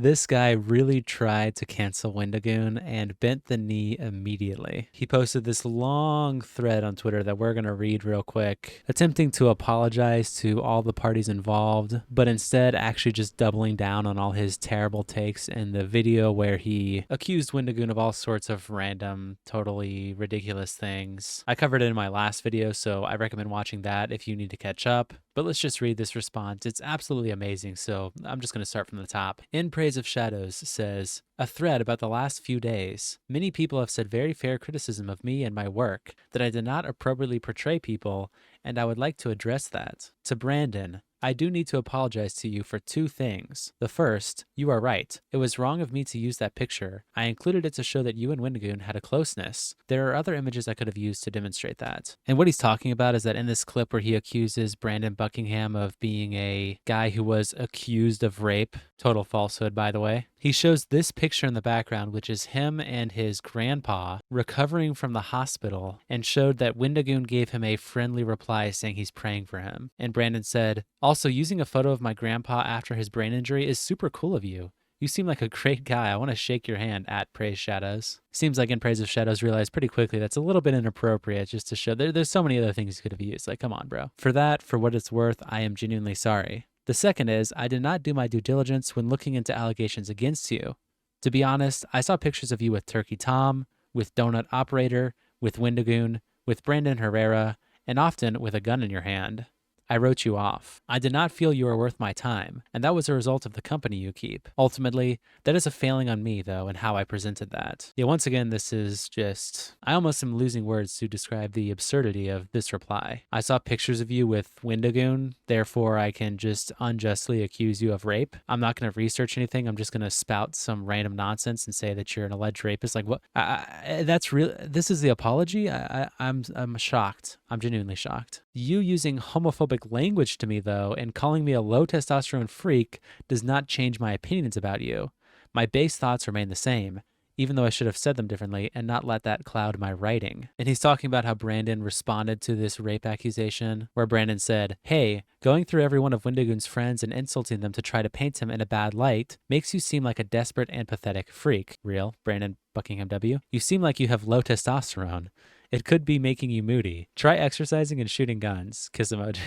This guy really tried to cancel Wendigoon and bent the knee immediately. He posted this long thread on Twitter that we're going to read real quick, attempting to apologize to all the parties involved, but instead actually just doubling down on all his terrible takes in the video where he accused Wendigoon of all sorts of random, totally ridiculous things. I covered it in my last video, so I recommend watching that if you need to catch up. But let's just read this response. It's absolutely amazing, so I'm just going to start from the top. In Praise of Shadows says, a thread about the last few days. Many people have said very fair criticism of me and my work, that I did not appropriately portray people, and I would like to address that. To Brandon, I do need to apologize to you for two things. The first, you are right. It was wrong of me to use that picture. I included it to show that you and Wendigoon had a closeness. There are other images I could have used to demonstrate that. And what he's talking about is that in this clip where he accuses Brandon Buckingham of being a guy who was accused of rape, total falsehood by the way, he shows this picture in the background, which is him and his grandpa recovering from the hospital, and showed that Wendigoon gave him a friendly reply saying he's praying for him. And Brandon said, also, using a photo of my grandpa after his brain injury is super cool of you. You seem like a great guy. I want to shake your hand at Praise Shadows. Seems like in Praise of Shadows realized pretty quickly that's a little bit inappropriate just to show there's so many other things you could have used. Like, come on, bro. For that, for what it's worth, I am genuinely sorry. The second is, I did not do my due diligence when looking into allegations against you. To be honest, I saw pictures of you with Turkey Tom, with Donut Operator, with Wendigoon, with Brandon Herrera, and often with a gun in your hand. I wrote you off. I did not feel you were worth my time, and that was a result of the company you keep. Ultimately, that is a failing on me, though, in how I presented that. Yeah, once again, this is just... I almost am losing words to describe the absurdity of this reply. I saw pictures of you with Wendigoon, therefore I can just unjustly accuse you of rape. I'm not going to research anything. I'm just going to spout some random nonsense and say that you're an alleged rapist. Like, what? That's real. This is the apology? I'm shocked. I'm genuinely shocked. You using homophobic language to me, though, and calling me a low testosterone freak does not change my opinions about you. My base thoughts remain the same, even though I should have said them differently and not let that cloud my writing. And he's talking about how Brandon responded to this rape accusation, where Brandon said, hey, going through every one of Wendigoon's friends and insulting them to try to paint him in a bad light makes you seem like a desperate and pathetic freak. Real, Brandon Buckingham W. You seem like you have low testosterone. It could be making you moody. Try exercising and shooting guns. Kiss emoji.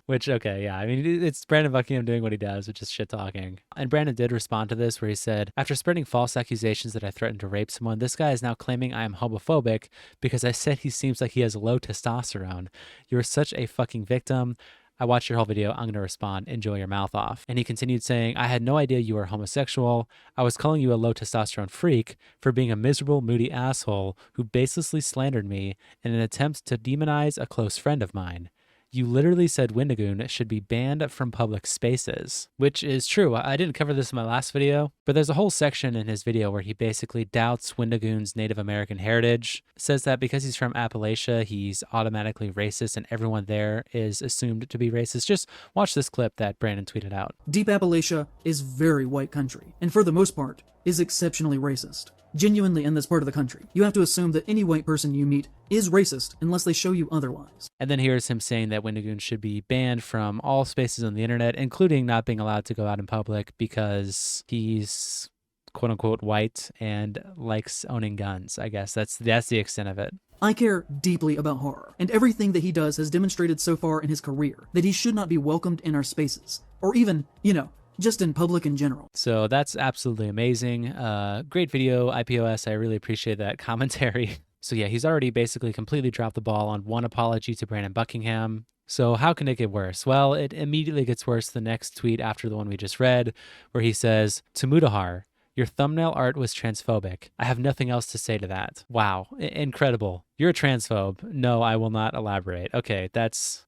Which, okay, yeah, I mean, it's Brandon Buckingham doing what he does, which is shit talking. And Brandon did respond to this where he said, after spreading false accusations that I threatened to rape someone, this guy is now claiming I am homophobic because I said he seems like he has low testosterone. You're such a fucking victim. I watched your whole video. I'm going to respond. Enjoy your mouth off. And he continued saying, I had no idea you were homosexual. I was calling you a low testosterone freak for being a miserable, moody asshole who baselessly slandered me in an attempt to demonize a close friend of mine. You literally said Wendigoon should be banned from public spaces, which is true. I didn't cover this in my last video, but there's a whole section in his video where he basically doubts Wendigoon's Native American heritage, says that because he's from Appalachia, he's automatically racist and everyone there is assumed to be racist. Just watch this clip that Brandon tweeted out. Deep Appalachia is very white country, and for the most part, is exceptionally racist. Genuinely in this part of the country, you have to assume that any white person you meet is racist unless they show you otherwise. And then here's him saying that Wendigoon should be banned from all spaces on the internet, including not being allowed to go out in public because he's quote unquote white and likes owning guns. I guess that's the extent of it. I care deeply about horror, and everything that he does has demonstrated so far in his career that he should not be welcomed in our spaces, or even, just in public in general. So that's absolutely amazing. Great video, IPOS. I really appreciate that commentary. So yeah, he's already basically completely dropped the ball on one apology to Brandon Buckingham. So how can it get worse? Well, it immediately gets worse the next tweet after the one we just read, where he says, to Mudahar, your thumbnail art was transphobic. I have nothing else to say to that. Wow, incredible. You're a transphobe. No, I will not elaborate. Okay, that's...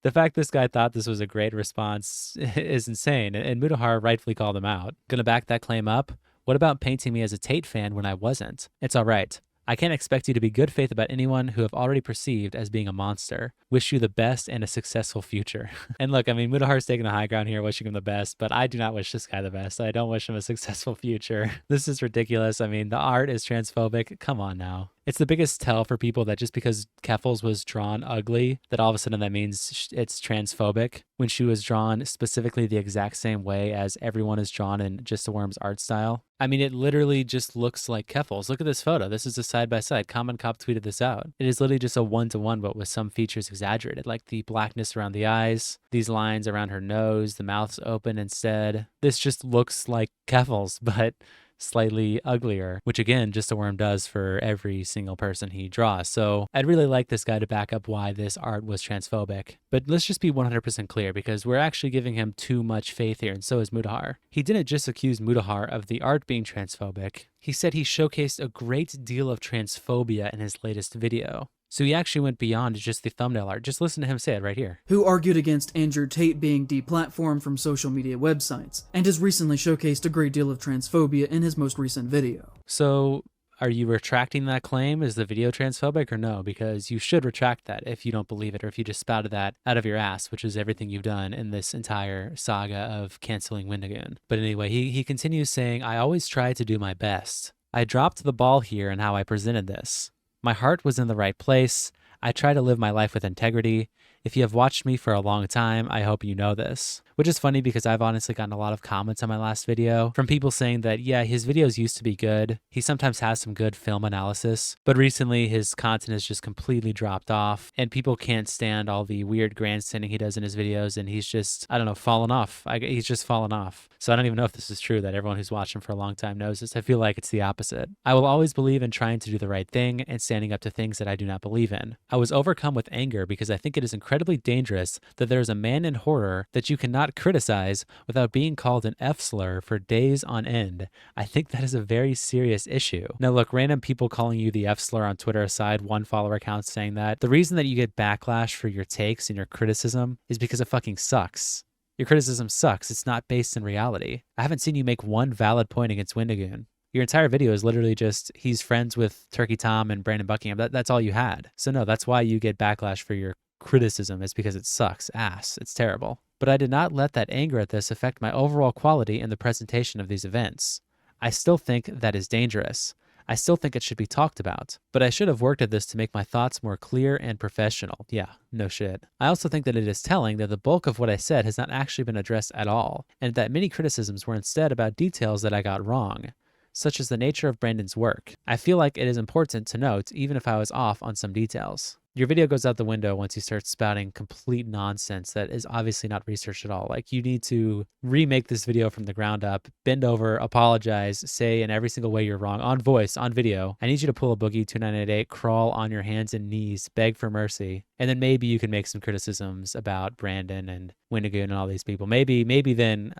The fact this guy thought this was a great response is insane, and Mudahar rightfully called him out. Gonna back that claim up? What about painting me as a Tate fan when I wasn't? It's all right. I can't expect you to be good faith about anyone who have already perceived as being a monster. Wish you the best and a successful future. And look, I mean, Mudahar's taking the high ground here, wishing him the best, but I do not wish this guy the best. I don't wish him a successful future. This is ridiculous. I mean, the art is transphobic. Come on now. It's the biggest tell for people that just because Keffels was drawn ugly, that all of a sudden that means it's transphobic, when she was drawn specifically the exact same way as everyone is drawn in Just a Worm's art style. I mean, it literally just looks like Keffels. Look at this photo. This is a side-by-side. Common Cop tweeted this out. It is literally just a one-to-one, but with some features exaggerated, like the blackness around the eyes, these lines around her nose, the mouth's open instead. This just looks like Keffels, but slightly uglier, which again, Just a Worm does for every single person he draws. So I'd really like this guy to back up why this art was transphobic. But let's just be 100% clear, because we're actually giving him too much faith here, and so is Mudahar. He didn't just accuse Mudahar of the art being transphobic. He said he showcased a great deal of transphobia in his latest video. So he actually went beyond just the thumbnail art. Just listen to him say it right here. Who argued against Andrew Tate being deplatformed from social media websites, and has recently showcased a great deal of transphobia in his most recent video. So are you retracting that claim? Is the video transphobic or no? Because you should retract that if you don't believe it, or if you just spouted that out of your ass, which is everything you've done in this entire saga of canceling Wendigoon. But anyway, he continues saying, I always try to do my best. I dropped the ball here in how I presented this. My heart was in the right place. I try to live my life with integrity. If you have watched me for a long time, I hope you know this. Which is funny because I've honestly gotten a lot of comments on my last video from people saying that, yeah, his videos used to be good. He sometimes has some good film analysis, but recently his content has just completely dropped off and people can't stand all the weird grandstanding he does in his videos, and he's just, I don't know, fallen off. He's just fallen off. So I don't even know if this is true that everyone who's watched him for a long time knows this. I feel like it's the opposite. I will always believe in trying to do the right thing and standing up to things that I do not believe in. I was overcome with anger because I think it is incredibly dangerous that there is a man in horror that you cannot criticize without being called an F-slur for days on end. I think that is a very serious issue. Now look, random people calling you the F-slur on Twitter aside, one follower account saying that, the reason that you get backlash for your takes and your criticism is because it fucking sucks. Your criticism sucks. It's not based in reality. I haven't seen you make one valid point against Wendigoon. Your entire video is literally just, he's friends with Turkey Tom and Brandon Buckingham. That's all you had. So no, that's why you get backlash for your criticism, is because it sucks ass. It's terrible. But I did not let that anger at this affect my overall quality in the presentation of these events. I still think that is dangerous. I still think it should be talked about, but I should have worked at this to make my thoughts more clear and professional. Yeah, no shit. I also think that it is telling that the bulk of what I said has not actually been addressed at all, and that many criticisms were instead about details that I got wrong, such as the nature of Brandon's work. I feel like it is important to note, even if I was off on some details. Your video goes out the window once you start spouting complete nonsense that is obviously not researched at all. Like, you need to remake this video from the ground up, bend over, apologize, say in every single way you're wrong, on voice, on video. I need you to pull a Boogie 2988, crawl on your hands and knees, beg for mercy, and then maybe you can make some criticisms about Brandon and Wendigoon and all these people. Maybe then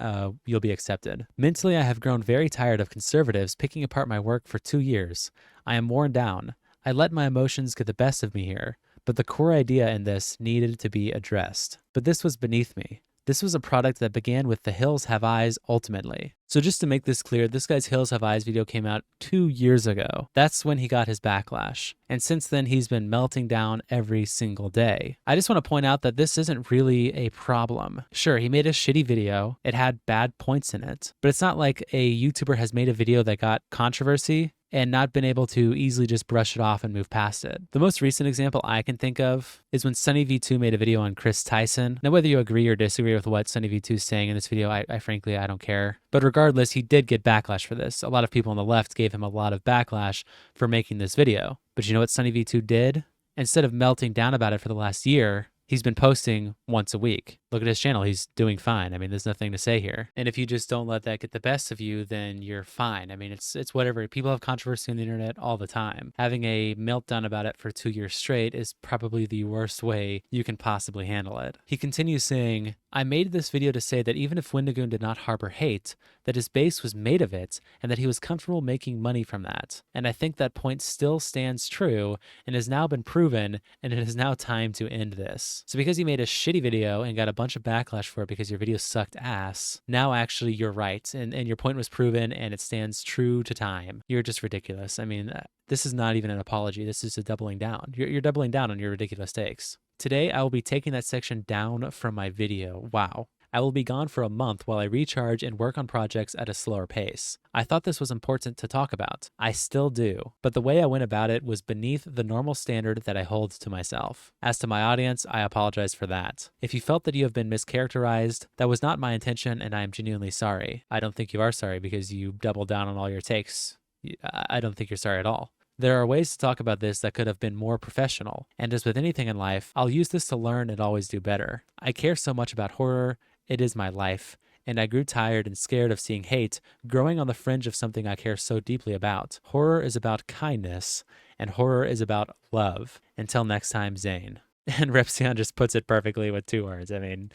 you'll be accepted. Mentally, I have grown very tired of conservatives picking apart my work for 2 years. I am worn down. I let my emotions get the best of me here, but the core idea in this needed to be addressed. But this was beneath me. This was a product that began with The Hills Have Eyes ultimately. So just to make this clear, this guy's Hills Have Eyes video came out 2 years ago. That's when he got his backlash. And since then, he's been melting down every single day. I just want to point out that this isn't really a problem. Sure, he made a shitty video. It had bad points in it. But it's not like a YouTuber has made a video that got controversy and not been able to easily just brush it off and move past it. The most recent example I can think of is when Sunny V2 made a video on Chris Tyson. Now, whether you agree or disagree with what Sunny V2 is saying in this video, I frankly, I don't care. But regardless, he did get backlash for this. A lot of people on the left gave him a lot of backlash for making this video. But you know what Sunny V2 did? Instead of melting down about it for the last year, he's been posting once a week. Look at his channel. He's doing fine. I mean, there's nothing to say here. And if you just don't let that get the best of you, then you're fine. I mean, it's whatever. People have controversy on the internet all the time. Having a meltdown about it for 2 years straight is probably the worst way you can possibly handle it. He continues saying, I made this video to say that even if Wendigoon did not harbor hate, that his base was made of it, and that he was comfortable making money from that. And I think that point still stands true and has now been proven, and it is now time to end this. So because he made a shitty video and got a bunch of backlash for it because your video sucked ass, now actually you're right, and your point was proven and it stands true to time. You're just ridiculous. I mean, this is not even an apology. This is a doubling down. You're doubling down on your ridiculous takes. Today, I will be taking that section down from my video. Wow. I will be gone for a month while I recharge and work on projects at a slower pace. I thought this was important to talk about. I still do. But the way I went about it was beneath the normal standard that I hold to myself. As to my audience, I apologize for that. If you felt that you have been mischaracterized, that was not my intention and I am genuinely sorry. I don't think you are sorry because you doubled down on all your takes. I don't think you're sorry at all. There are ways to talk about this that could have been more professional, and as with anything in life, I'll use this to learn and always do better. I care so much about horror, it is my life, and I grew tired and scared of seeing hate growing on the fringe of something I care so deeply about. Horror is about kindness, and horror is about love. Until next time, Zane. And Repsion just puts it perfectly with 2 words. I mean,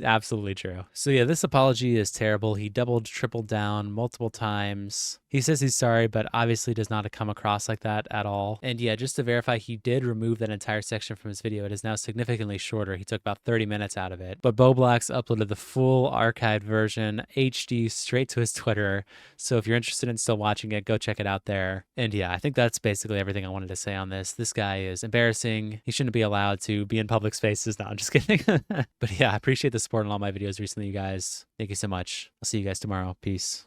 absolutely true. So yeah, this apology is terrible. He doubled, tripled down multiple times. He says he's sorry, but obviously does not come across like that at all. And yeah, just to verify, he did remove that entire section from his video. It is now significantly shorter. He took about 30 minutes out of it. But Boblax uploaded the full archived version, HD, straight to his Twitter. So if you're interested in still watching it, go check it out there. And yeah, I think that's basically everything I wanted to say on this. This guy is embarrassing. He shouldn't be allowed to be in public spaces. No, I'm just kidding. But yeah, I appreciate the support on all my videos recently, you guys. Thank you so much. I'll see you guys tomorrow. Peace.